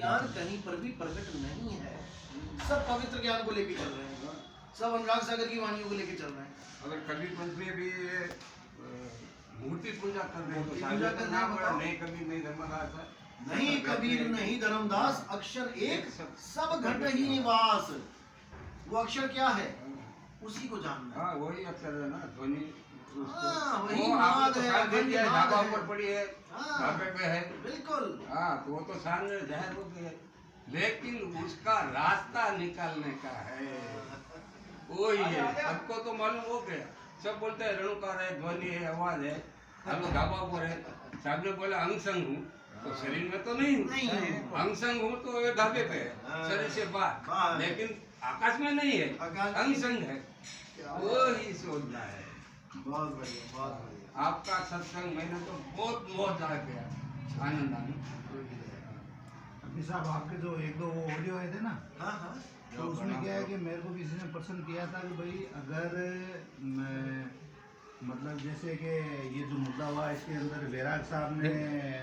ज्ञान कहीं पर भी प्रकट नहीं है। सब पवित्र ज्ञान को लेके चल रहे हैं, सब अनुराग सागर की वाणियों को लेके चल रहे हैं। अगर कबीर पंथ में भी मूर्ति पूजा कर रहे हैं तो पूजा कर रहे हैं, नहीं कबीर नहीं धर्मदास है, नहीं कबीर नहीं धर्मदास, अक्षर एक सब घट ही निवास। वो अक्षर क्या है उसी को जानना। हाँ वही अक्षर है ना, ध्वनि वही वो आपको नाद तो है, शान दे दिया है, नाद ढाबा है। ऊपर पड़ी है, हाँ, ढाबे पे है, बिल्कुल। हाँ तो वो तो शान जहर हो गई है, लेकिन उसका रास्ता निकालने का है, वही है। सबको तो मालूम हो गया, सब बोलते हैं रणुकार है, ध्वनि है, आवाज है, हम लोग ढाबा ऊपर है। साहब ने बोला अंग संग हूँ, तो शरीर में तो नहीं हूँ, अंग संग हूँ तो ये ढाबे पे है, शरीर से बाहर, लेकिन आकाश में नहीं है, अंग संग है, वही सोचना है। बहुत बढ़िया, बहुत बढ़िया। आपका सत्संग मैंने तो बहुत मौज आ गया, आनंद आनंद। अभी साहब आपके जो एक दो ऑडियो आए थे ना, हाँ हाँ, तो उसमें क्या है कि मेरे को किसी ने प्रश्न किया था कि भाई अगर मतलब जैसे कि ये जो मुद्दा हुआ इसके अंदर वैराग साहब ने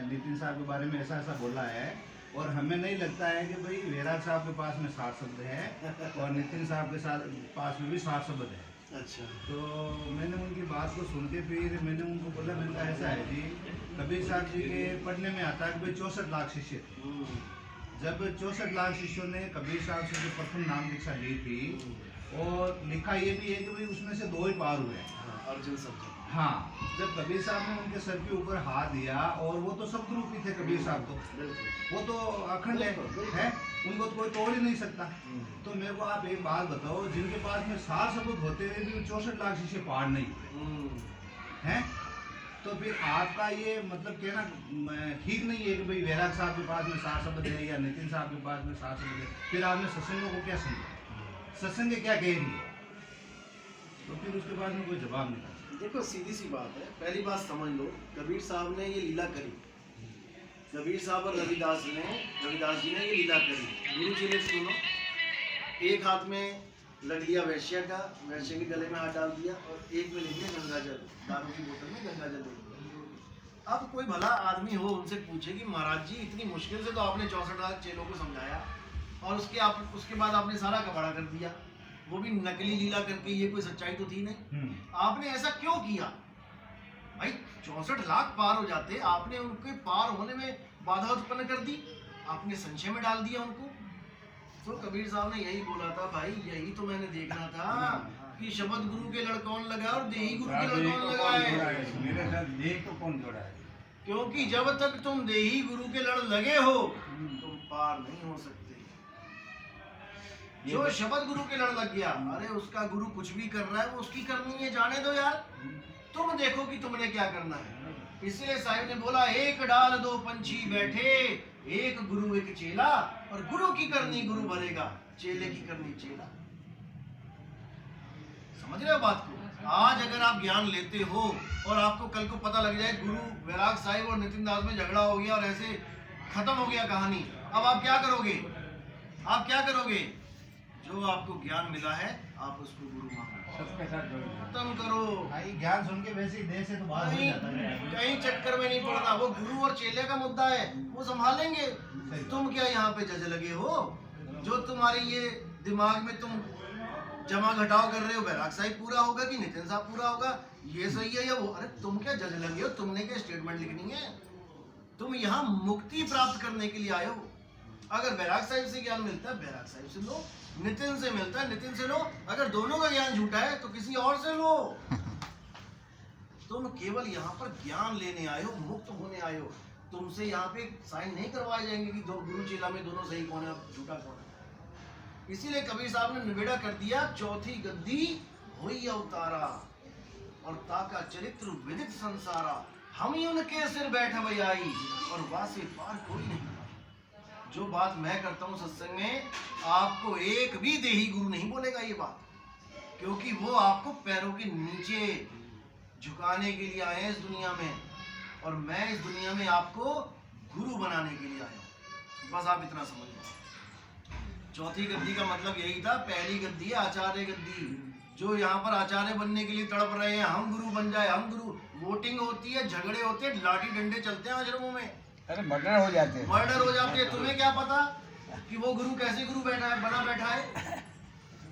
नितिन साहब के बारे में ऐसा ऐसा बोला है, और हमें नहीं लगता है कि भाई वैराग साहब के पास में 60 शब्द है और नितिन साहब के साथ पास में भी 60 शब्द है। अच्छा, तो मैंने उनकी बात को सुन के फिर मैंने उनको बोला, मैंने कहा ऐसा है जी, कबीर साहब जी के पढ़ने में आता है कि भाई 64 लाख शिष्य थे। जब 64 लाख शिष्यों ने कबीर साहब से जो प्रथम नाम दीक्षा ली थी, और लिखा ये भी है कि भाई उसमें से 2 ही पार हुए। अर्जुन सब। हाँ, जब कबीर साहब ने उनके सर के ऊपर हाथ दिया, और वो तो सब रूपी थे कबीर साहब, तो वो तो अखंड है, उनको तो कोई तोड़ ही नहीं सकता। तो मेरे को आप एक बात बताओ, जिनके पास में 60 सबूत होते हुए भी 64 लाख शिष्य पार नहीं हुए हैं, तो फिर आपका ये मतलब कहना ठीक नहीं है कि भाई वैराग साहब के पास में 60 शब्द है या नितिन साहब के पास में 60 शब्द है। फिर आपने सत्संगों को क्या समझा, सत्संग क्या कह रही है, तो फिर उसके बाद में कोई जवाब नहीं था। देखो सीधी सी बात है, पहली बात समझ लो, कबीर साहब ने ये लीला करी, कबीर साहब और रविदास जी ने ये लीला करी। गुरु जी ने सुनो, एक हाथ में लग लिया वैश्य का, वैश्य के गले में हाथ डाल दिया, और एक में ले लिया गंगा जल, दारू की बोतल में गंगा जल ले लिया। अब कोई भला आदमी हो उनसे पूछे कि महाराज जी इतनी मुश्किल से तो आपने 64 लाख चेलों को समझाया, और उसके बाद आपने सारा कबाड़ा कर दिया, वो भी नकली लीला करके, ये कोई सच्चाई तो थी नहीं, आपने ऐसा क्यों किया? भाई 64 लाख पार हो जाते, आपने उनके पार होने में बाधा उत्पन्न कर दी, आपने संशय में डाल दिया उनको। तो कबीर साहब ने यही बोला था, भाई यही तो मैंने देखना था कि शब्द गुरु के लड़ कौन लगा और देही गुरु के लड़ कौन लगा है। मेरे साथ देह तो कौन जोड़ा है, क्योंकि जब तक तुम देही गुरु के लड़ लगे हो, तुम पार नहीं हो सकते। जो शब्द गुरु के लड़ लग गया, अरे उसका गुरु कुछ भी कर रहा है, वो उसकी करनी है, जाने दो यार, तुम देखो कि तुमने क्या करना है। इसलिए साहिब ने बोला, एक डाल 2 पंछी बैठे, एक गुरु एक चेला, और गुरु की करनी गुरु भरेगा, चेले की करनी चेला। समझ रहे हो बात को? आज अगर आप ज्ञान लेते हो और आपको कल को पता लग जाए गुरु वैराग साहिब और नितिन दास में झगड़ा हो गया और ऐसे खत्म हो गया कहानी, अब आप क्या करोगे? आप क्या करोगे? जो आपको ज्ञान मिला है आप उसको गुरु मानो, सबके साथ खत्म करो। भाई ज्ञान सुन के वैसे ही देह से तो बाहर हो जाता है, कहीं चक्कर में नहीं पड़ना, वो गुरु और चेले का मुद्दा है, वो संभालेंगे। तुम क्या यहाँ पे जज लगे हो? जो तुम्हारे ये दिमाग में तुम जमा घटाव कर रहे हो, वैराग साहिब पूरा होगा कि नितिन साहब पूरा होगा, ये सही है या वो? अरे तुम क्या जज लगे हो? तुमने क्या स्टेटमेंट लिखनी है? तुम यहाँ मुक्ति प्राप्त करने के लिए आए हो। अगर वैराग साहिब से ज्ञान मिलता है, वैराग साहिब से लो, नितिन से मिलता है, नितिन से लो, अगर दोनों का ज्ञान झूठा है तो किसी और से लो। तुम केवल यहाँ पर ज्ञान लेने आए हो, मुक्त होने आए हो। तुमसे यहाँ पे साइन नहीं करवाए जाएंगे कि दो गुरु चेला में दोनों सही कौन है झूठा कौन है। इसीलिए कबीर साहब ने निवेड़ा कर दिया, चौथी गद्दी होई अवतारा, और ताका चरित्र विदित संसारा, हम ही उनके सिर बैठ आई, और वासे पार कोई नहीं। जो बात मैं करता हूँ सत्संग में, आपको एक भी देही गुरु नहीं बोलेगा ये बात, क्योंकि वो आपको पैरों के नीचे झुकाने के लिए आए हैं इस दुनिया में, और मैं इस दुनिया में आपको गुरु बनाने के लिए आया हूँ। बस आप इतना समझ लो। चौथी गद्दी का मतलब यही था। पहली गद्दी है आचार्य गद्दी, जो यहाँ पर आचार्य बनने के लिए तड़प रहे हैं, हम गुरु बन जाए, हम गुरु। वोटिंग होती है, झगड़े होते हैं, लाठी डंडे चलते हैं आश्रमों में, अरे मर्डर हो जाते हैं। मर्डर हो जाते हैं। तुम्हें क्या पता कि वो गुरु कैसे गुरु बैठा है, बना बैठा है?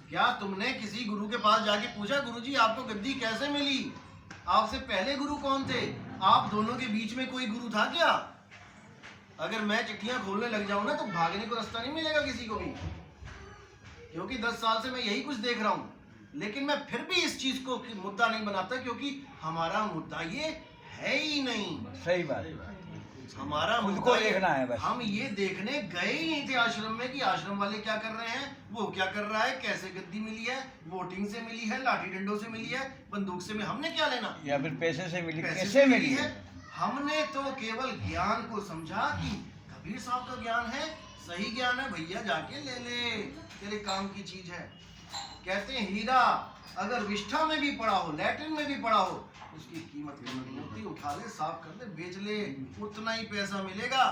क्या तुमने किसी गुरु के पास जाके पूछा गुरुजी आपको गद्दी कैसे मिली? आपसे पहले गुरु कौन थे? आप दोनों के बीच में कोई गुरु था क्या? अगर मैं चिट्ठियां खोलने लग जाऊं ना तो भागने को रास्ता नहीं मिलेगा किसी को भी, क्योंकि 10 साल से मैं यही कुछ देख रहा हूं। लेकिन मैं फिर भी इस चीज को मुद्दा नहीं बनाता, क्योंकि हमारा मुद्दा ये है ही नहीं। सही बात। हमारा खुद मुद्दा को ये- देखना है बस। हम ये देखने गए ही नहीं थे आश्रम में कि आश्रम वाले क्या कर रहे हैं, वो क्या कर रहा है, कैसे गद्दी मिली है, वोटिंग से मिली है, लाठी डंडों से मिली है, बंदूक से हमने क्या लेना, या फिर पैसे से मिली, पैसे कैसे से मिली है? हमने तो केवल ज्ञान को समझा कि कबीर साहब का ज्ञान है, सही ज्ञान है, भैया जाके ले ले, तेरे काम की चीज है। कहते हैं हीरा अगर विष्ठा में भी पड़ा हो, लैट्रिन में भी पड़ा हो, उसकी कीमत नहीं होती, उठा ले, साफ कर ले, बेच ले, उतना ही पैसा मिलेगा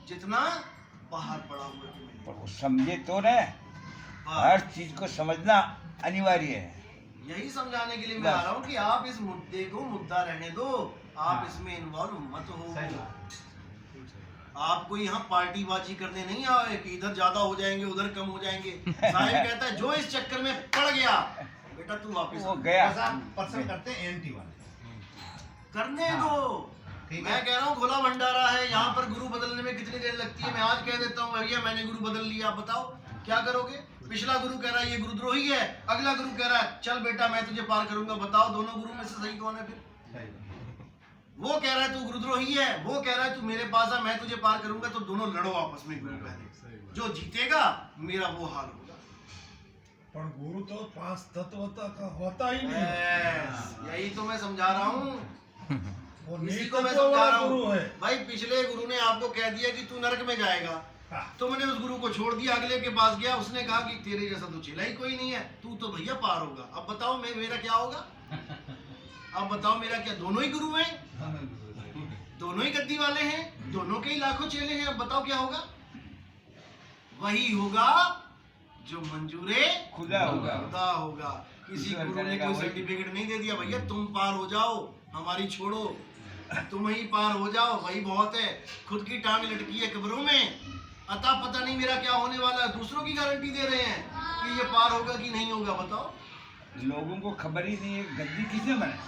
जितना बाहर पड़ा हुआ है। पर वो समझे तो न, हर चीज को समझना अनिवार्य है। यही समझाने के लिए मैं आ रहा हूँ कि आप इस मुद्दे को मुद्दा रहने दो, आप इसमें इन्वॉल्व मत हो। आपको यहाँ पार्टीबाजी करने नहीं आए कि इधर ज्यादा हो जाएंगे उधर कम हो जाएंगे। साहिब कहता है जो इस चक्कर में पड़ गया बेटा तू वापस वो गया। पर्सन करते हैं एंटी वाले, करने दो। ठीक मैं है। कह रहा हूँ खुला भंडारा है, यहाँ पर गुरु बदलने में कितनी देर लगती है? मैं आज कह देता हूँ भैया मैंने गुरु बदल लिया, आप बताओ क्या करोगे? पिछला गुरु कह रहा है ये गुरुद्रोही है, अगला गुरु कह रहा है चल बेटा मैं तुझे पार करूंगा। बताओ दोनों गुरु में से सही कौन है? फिर वो कह रहा है तू गुरुद्रोही है, वो कह रहा है तू मेरे पास आ मैं तुझे पार करूंगा, तो दोनों लड़ो आपस में गुरु पहले, जो जीतेगा मेरा वो हाल होगा। पर गुरु तो 5 तत्व का होता ही नहीं। Yes, यही तो मैं समझा रहा हूँ, वो इसी नीच को मैं तत्व समझा वाला रहा गुरु हूँ। है। भाई पिछले गुरु ने आपको कह दिया कि तू नरक में जाएगा, हाँ। तुमने उस गुरु को छोड़ दिया, अगले के पास गया, उसने कहा कि तेरे जैसा तो चेला ही कोई नहीं है, तू तो भैया पार होगा। अब बताओ मेरा क्या होगा? अब बताओ मेरा क्या? दोनों ही गुरु हैं, दोनों ही गद्दी वाले हैं, दोनों के ही लाखों चेले हैं। अब बताओ क्या होगा? वही होगा जो मंजूरे खुदा होगा। खुदा होगा। किसी ईश्वर गुरु ने करेगा कोई वही। सर्टिफिकेट नहीं दे दिया भैया तुम पार हो जाओ, हमारी छोड़ो, तुम ही पार हो जाओ, वही बहुत है। खुद की टांग लटकी है कब्रों में, अता पता नहीं मेरा क्या होने वाला है, दूसरों की गारंटी दे रहे हैं कि ये पार होगा कि नहीं होगा। बताओ लोगों को खबर ही नहीं है गद्दी किसने बने,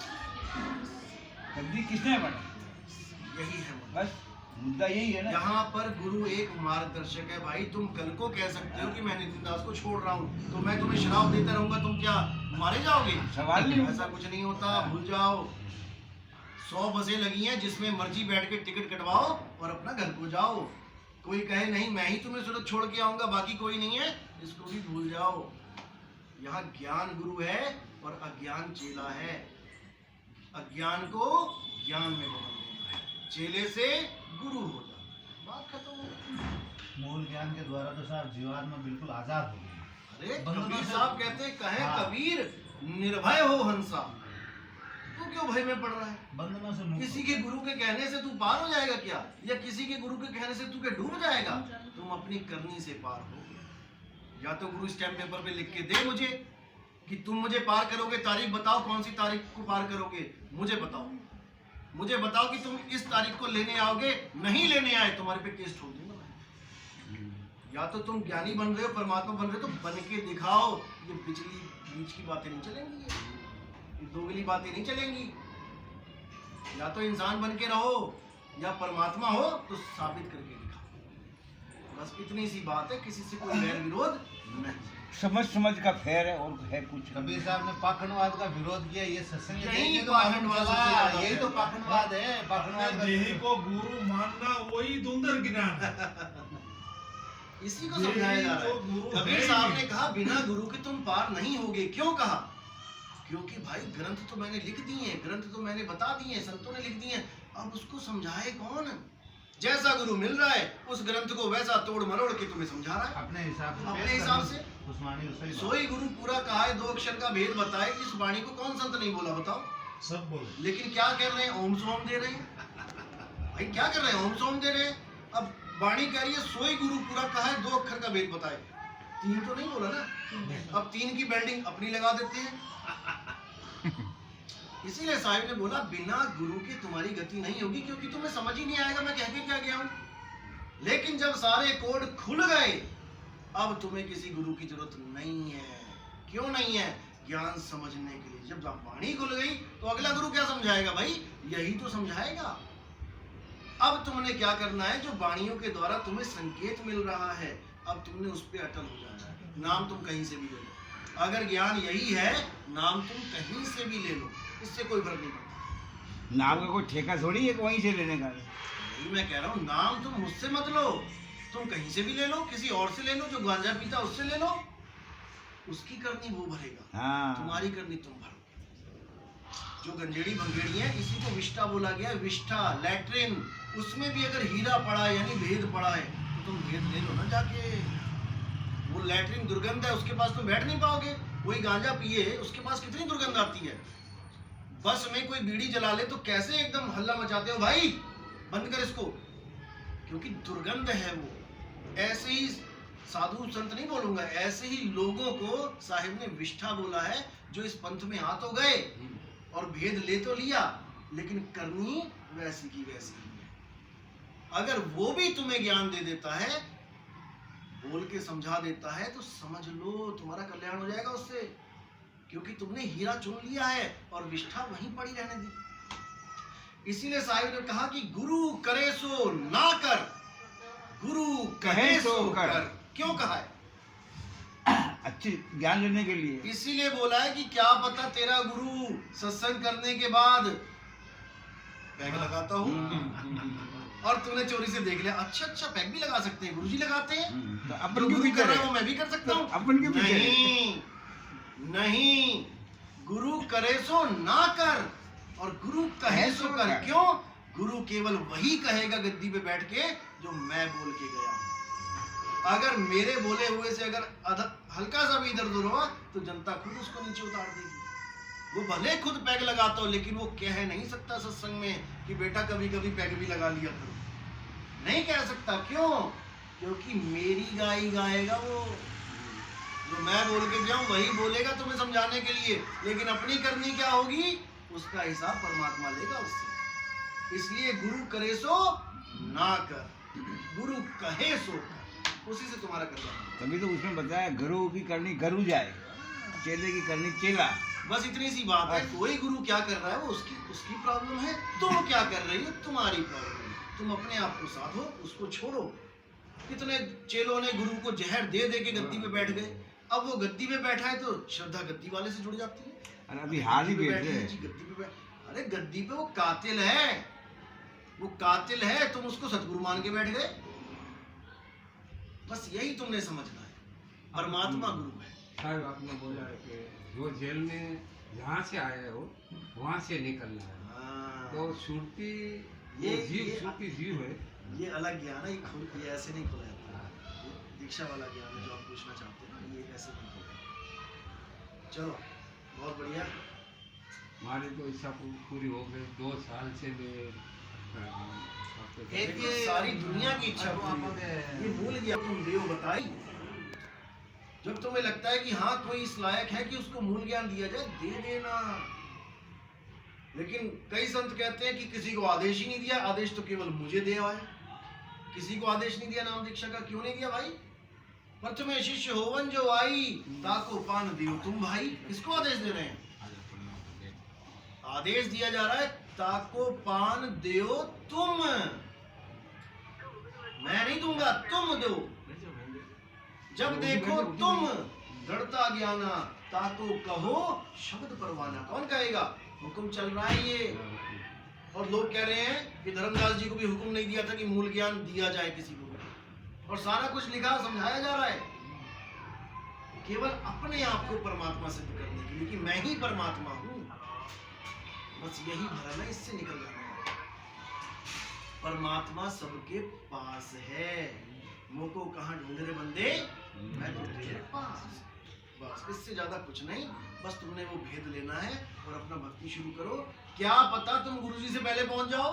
गद्दी किसने बने। यही है मुद्दा। बस मुद्दा यही है ना। यहाँ पर गुरु एक मार्गदर्शक है भाई। तुम कल को कह सकते हो कि मैं नितिन दास को छोड़ रहा हूँ तो मैं तुम्हें शराब देता रहूंगा, तुम क्या मारे जाओगे? सवाल नहीं ऐसा कुछ नहीं होता, भूल जाओ। 100 बसें लगी हैं, जिसमें मर्जी बैठ के टिकट कटवाओ और अपना घर को जाओ। कोई कहे नहीं मैं ही तुम्हें सूरत छोड़ के आऊंगा, बाकी कोई नहीं है, इसको भी भूल जाओ। यहाँ ज्ञान गुरु है और अज्ञान चेला है। अज्ञान को ज्ञान में बदल देना है, चेले से गुरु हो जाना, बात खत्म हो गई। मूल ज्ञान के द्वारा तो साहब जीवात्मा बिल्कुल आजाद हो गई। अरे बंधनों कबीर से- साहब कहते कहे हाँ। कबीर निर्भय हो हंसा, तू क्यों भय में पड़ रहा है? बंधनों से मुक्त किसी हो। के गुरु के कहने से तू पार हो जाएगा क्या? या किसी के गुरु के कहने से तू क्या डूब जाएगा? तुम अपनी करनी से पार हो। या तो गुरु स्टैम्प पेपर पे लिख के दे मुझे कि तुम मुझे पार करोगे, तारीख बताओ कौन सी तारीख को पार करोगे, मुझे बताओ। मुझे बताओ कि तुम इस तारीख को लेने आओगे, नहीं लेने आए तुम्हारे पे केस ठोक दूंगा मैं। या तो तुम ज्ञानी बन रहे हो, परमात्मा बन रहे हो, तो बन के दिखाओ। ये बिजली बीच की बातें नहीं चलेंगी, ये दोगली बातें नहीं चलेंगी। या तो इंसान बन के रहो या परमात्मा हो तो साबित करके दिखाओ। बस इतनी सी बात है, किसी से कोई वैर विरोध नहीं। समझ का फेर है और है कुछ नहीं। कबीर साहब ने पाखंडवाद का विरोध किया, ये सत्संग यही देखने को पाखंडवाद मालूम सबसे चला। ज्यादा यही है। तो पाखंडवाद है, पाखंडवाद का देही को गुरु मानना वही धुंधर ज्ञान है। इसी को समझाया जा रहा तो गुरु है। कबीर है साहब ही। ने कहा बिना गुरु के तुम पार नहीं होगे। क्यों कहा? क्योंकि भाई ग्रंथ तो मैंने लिख दिए हैं, ग्रंथ तो मैंने बता दिए, संतों ने लिख दिए हैं, अब उसको समझाए कौन? जैसा गुरु मिल रहा है उस ग्रंथ को वैसा तोड़ मरोड़ के तुम्हें समझा रहा है अपने हिसाब से अपने पेश हिसाब करनी। से। उस्मानी उससे ही बात। सोई गुरु पूरा कहा है, 2 अक्षर का भेद बताए। इस वाणी को कौन संत नहीं बोला बताओ? सब बोलो। लेकिन क्या कर रहे हैं? ओम सोम दे रहे हैं। भाई क्या कर रहे हैं? ओम सोम दे रहे हैं। अब वाणी कह रही है सोई गुरु पूरा कहा है, 2 अक्षर का भेद बताए, 3 तो नहीं बोला ना। अब 3 की बिल्डिंग अपनी लगा देते हैं। इसीलिए साहिब ने बोला बिना गुरु के तुम्हारी गति नहीं होगी, क्योंकि तुम्हें समझ ही नहीं आएगा मैं कह के क्या गया हूं। लेकिन जब सारे कोड खुल गए, अब तुम्हें किसी गुरु की जरूरत नहीं है। क्यों नहीं है? ज्ञान समझने के लिए। जब वाणी खुल गई तो अगला गुरु क्या समझाएगा भाई? यही तो समझाएगा। अब तुमने क्या करना है? जो वाणियों के द्वारा तुम्हें संकेत मिल रहा है, अब तुमने उस पर अटल हो जाना है। नाम तुम कहीं से भी ले लो, अगर ज्ञान यही है, नाम तुम कहीं से भी ले लो, इससे कोई फर्क नहीं पड़ता। नाम का कोई ठेका थोड़ी है कि वहीं से लेने का। यही मैं कह रहा हूँ, नाम तुम मुझसे मत लो, तुम कहीं से भी ले लो, किसी और से ले लो, जो गांजा पीता उससे ले लो, उसकी करनी वो भरेगा, हाँ। तुम्हारी करनी तुम भरो। जो गंजेड़ी भंगेड़ी है, इसी को विष्ठा बोला गया है। विष्ठा लैट्रिन, उसमें भी अगर हीरा पड़ा है यानी भेद पड़ा है तो तुम भेद ले लो ना जाके। वो लैट्रिन दुर्गंध है, उसके पास तुम बैठ नहीं पाओगे। कोई गांजा पिए, उसके पास कितनी दुर्गंध आती है। बस में कोई बीड़ी जला ले तो कैसे एकदम हल्ला मचाते हो, भाई बंद कर इसको, क्योंकि दुर्गंध है वो। ऐसे ही साधु संत नहीं बोलूंगा, ऐसे ही लोगों को साहिब ने विष्ठा बोला है, जो इस पंथ में आ तो गए और भेद ले तो लिया, लेकिन करनी वैसी की वैसी ही है। अगर वो भी तुम्हें ज्ञान दे देता है, बोल के समझा देता है, तो समझ लो तुम्हारा कल्याण हो जाएगा उससे, क्योंकि तुमने हीरा चुन लिया है और विष्ठा वहीं पड़ी रहने दी। इसीलिए साहिब ने कहा कि गुरु करे सो ना कर, गुरु कहे सो कर। क्यों कहा है? अच्छी ज्ञान लेने के लिए। इसीलिए बोला है कि क्या पता तेरा गुरु सत्संग करने के बाद पैग लगाता हूँ और तूने चोरी से देख लिया, अच्छा पैग भी लगा सकते हैं, गुरुजी लगाते हैं, तो जो अपन क्यों गुरु पीछे कर रहा है रहे? वो मैं भी कर सकता हूँ। अपन क्यों पीछे रहे? नहीं, गुरु करे सो ना कर और गुरु कहे सो कर। क्यों? गुरु केवल वही कहेगा गद्दी पे बैठ के जो मैं बोल के गया हूं। अगर मेरे बोले हुए से अगर हल्का सा भी इधर उधर हुआ तो जनता खुद उसको नीचे उतार देगी। वो भले खुद पैग लगाता हो, लेकिन वो कह नहीं सकता सत्संग में कि बेटा कभी कभी पैग भी लगा लिया करो, नहीं कह सकता। क्यों? क्योंकि मेरी गाई गाएगा वो, जो मैं बोल के गया हूं वही बोलेगा तुम्हें समझाने के लिए, लेकिन अपनी करनी क्या होगी उसका हिसाब परमात्मा लेगा उससे। इसलिए गुरु करे सो ना कर, गुरु कहे सो कर, उसी से तुम्हारा कल्याण। तभी तो उसमें बताया गुरु की करनी गुरु जाए, चेले की करनी चेला। बस इतनी सी बात है। कोई गुरु क्या कर रहा है वो उसकी प्रॉब्लम है, तुम क्या कर रही हो तुम्हारी प्रॉब्लम है। तुम अपने आप को साधो, उसको छोड़ो। कितने चेलों ने गुरु को जहर दे दे के गद्दी पे बैठ गए, अब वो गद्दी पे बैठा है तो श्रद्धा गद्दी वाले से जुड़ जाती है। अरे अभी हाल ही गद्दी पे बैठे बैठे हैं जी, गद्दी पे अरे गद्दी पे वो कातिल है, वो कातिल है, तुम उसको सतगुरु मान के बैठ गए। बस यही तुमने समझना है, परमात्मा गुरु है। साहब आपने बोला है कि जो जेल में जहाँ से आए हो वहाँ से निकलना है, हाँ, तो सुरती ये सुरती जीव है। ये अलग ज्ञान है, ये ऐसे नहीं खोला जाता। ये दीक्षा वाला ज्ञान है जो आप पूछना चाहते हैं ना, ये ऐसे नहीं खोला। चलो बहुत बढ़िया। हमारी तो इच्छा पूरी हो गई, 2 साल से मैं एक ये सारी दुनिया की इच्छा पूरी है। ये भूल गया तुम देव बताई। जब तुम्हें लगता है कि हाँ कोई इस लायक है कि उसको मूल ज्ञान दिया जाए, दे देना। लेकिन कई संत कहते हैं कि किसी को आदेश ही नहीं दिया, आदेश तो केवल मुझे दिया है, किसी को आदेश नहीं दिया नाम दीक्षा का। क्यों नहीं दिया भाई? पर तुम्हें शिष्य होवन जो आई ताको पान दियो तुम भाई, किसको आदेश दे रहे हैं? आदेश दिया जा रहा है ताको पान दियो तुम, मैं नहीं दूंगा, तुम दो। जब देखो तुम दृढ़ता ज्ञाना ताको कहो शब्द परवाना। कौन कहेगा? हुक्म चल रहा है ये। और लोग कह रहे हैं कि धर्मदास जी को भी हुक्म नहीं दिया था कि मूल ज्ञान दिया जाए किसी को, और सारा कुछ लिखा समझाया जा रहा है केवल अपने आप को परमात्मा सिद्ध करने के लिए कि मैं ही परमात्मा हूं। बस यही भरना, इससे निकल जाना है। परमात्मा सबके पास है, मुझको कहाँ ढूंढ रहे बंदे, मैं तो तेरे पास। बस इससे ज्यादा कुछ नहीं, बस तुमने वो भेद लेना है और अपना भक्ति शुरू करो। क्या पता तुम गुरुजी से पहले पहुंच जाओ।